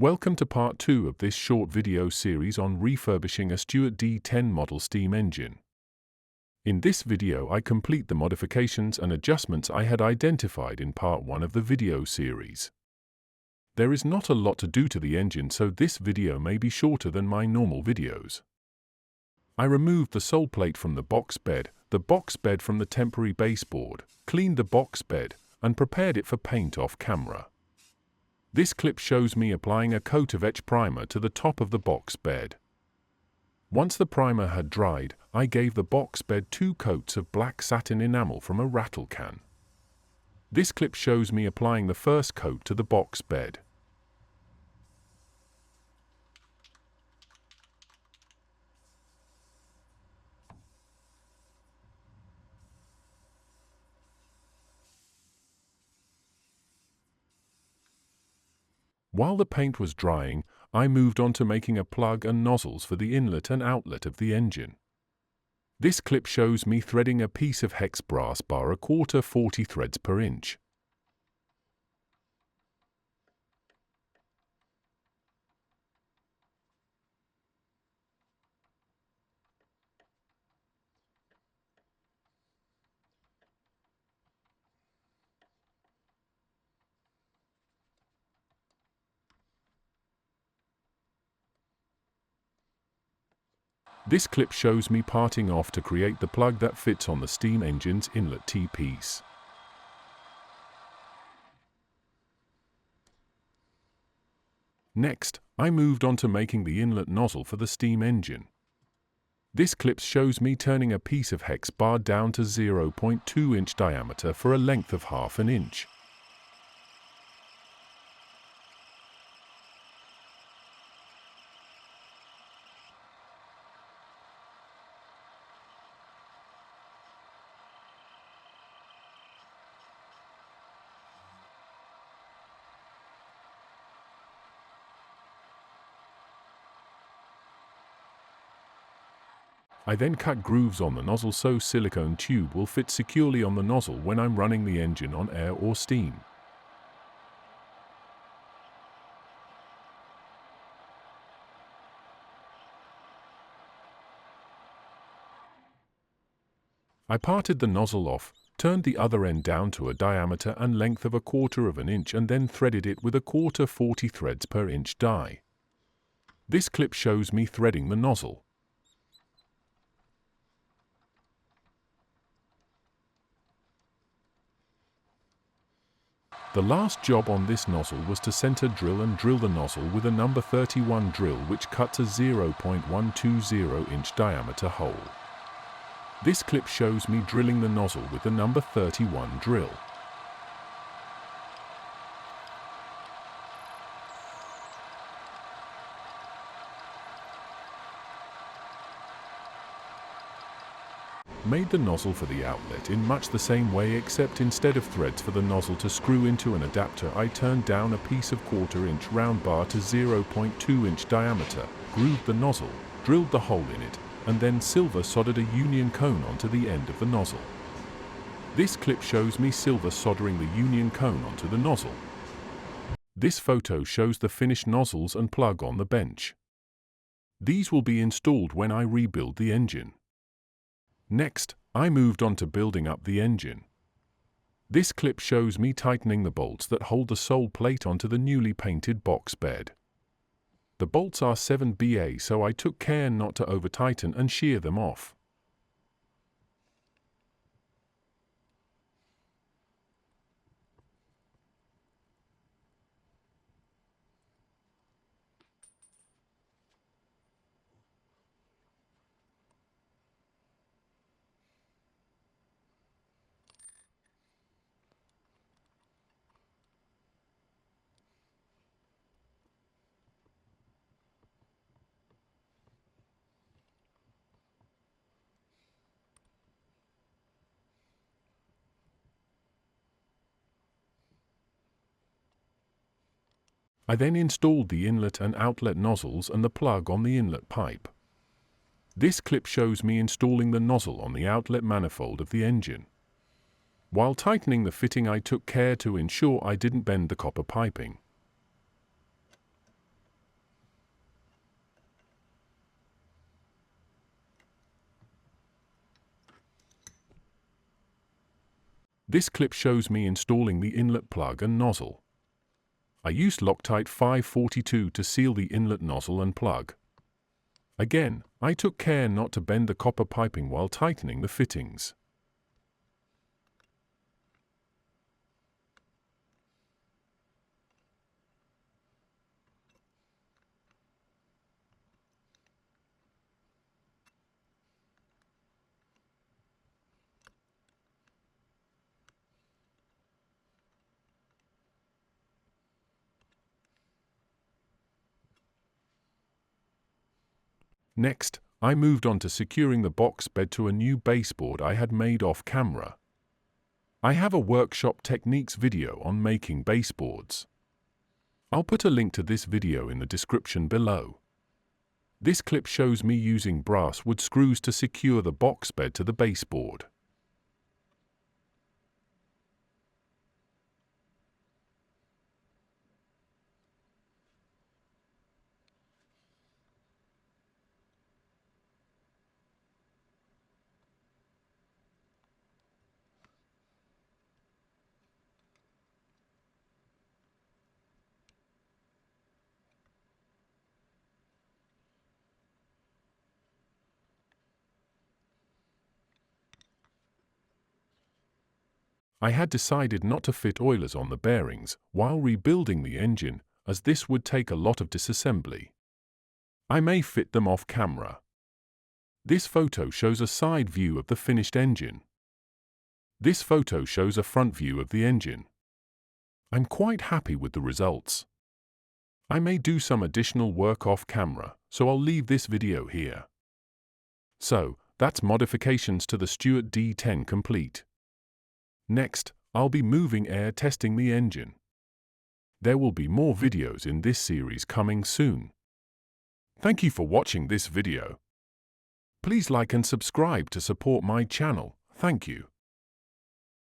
Welcome to part 2 of this short video series on refurbishing a Stuart D10 model steam engine. In this video I complete the modifications and adjustments I had identified in part 1 of the video series. There is not a lot to do to the engine, so this video may be shorter than my normal videos. I removed the sole plate from the box bed from the temporary baseboard, cleaned the box bed, and prepared it for paint off camera. This clip shows me applying a coat of etch primer to the top of the box bed. Once the primer had dried, I gave the box bed 2 coats of black satin enamel from a rattle can. This clip shows me applying the first coat to the box bed. While the paint was drying, I moved on to making a plug and nozzles for the inlet and outlet of the engine. This clip shows me threading a piece of hex brass bar 1/4 40 threads per inch. This clip shows me parting off to create the plug that fits on the steam engine's inlet T-piece. Next, I moved on to making the inlet nozzle for the steam engine. This clip shows me turning a piece of hex bar down to 0.2 inch diameter for a length of 1/2 inch. I then cut grooves on the nozzle so silicone tube will fit securely on the nozzle when I'm running the engine on air or steam. I parted the nozzle off, turned the other end down to a diameter and length of 1/4 inch and then threaded it with 1/4 40 threads per inch die. This clip shows me threading the nozzle. The last job on this nozzle was to center drill and drill the nozzle with a number 31 drill which cuts a 0.120 inch diameter hole. This clip shows me drilling the nozzle with the number 31 drill. Made the nozzle for the outlet in much the same way, except instead of threads for the nozzle to screw into an adapter, I turned down a piece of 1/4 inch round bar to 0.2 inch diameter, grooved the nozzle, drilled the hole in it, and then silver soldered a union cone onto the end of the nozzle. This clip shows me silver soldering the union cone onto the nozzle. This photo shows the finished nozzles and plug on the bench. These will be installed when I rebuild the engine. Next, I moved on to building up the engine. This clip shows me tightening the bolts that hold the sole plate onto the newly painted box bed. The bolts are 7BA, so I took care not to over-tighten and shear them off. I then installed the inlet and outlet nozzles and the plug on the inlet pipe. This clip shows me installing the nozzle on the outlet manifold of the engine. While tightening the fitting, I took care to ensure I didn't bend the copper piping. This clip shows me installing the inlet plug and nozzle. I used Loctite 542 to seal the inlet nozzle and plug. Again, I took care not to bend the copper piping while tightening the fittings. Next, I moved on to securing the box bed to a new baseboard I had made off camera. I have a workshop techniques video on making baseboards. I'll put a link to this video in the description below. This clip shows me using brass wood screws to secure the box bed to the baseboard. I had decided not to fit oilers on the bearings while rebuilding the engine, as this would take a lot of disassembly. I may fit them off camera. This photo shows a side view of the finished engine. This photo shows a front view of the engine. I'm quite happy with the results. I may do some additional work off camera, so I'll leave this video here. So, that's modifications to the Stuart D10 complete. Next, I'll be moving air testing the engine. There will be more videos in this series coming soon. Thank you for watching this video. Please like and subscribe to support my channel. Thank you.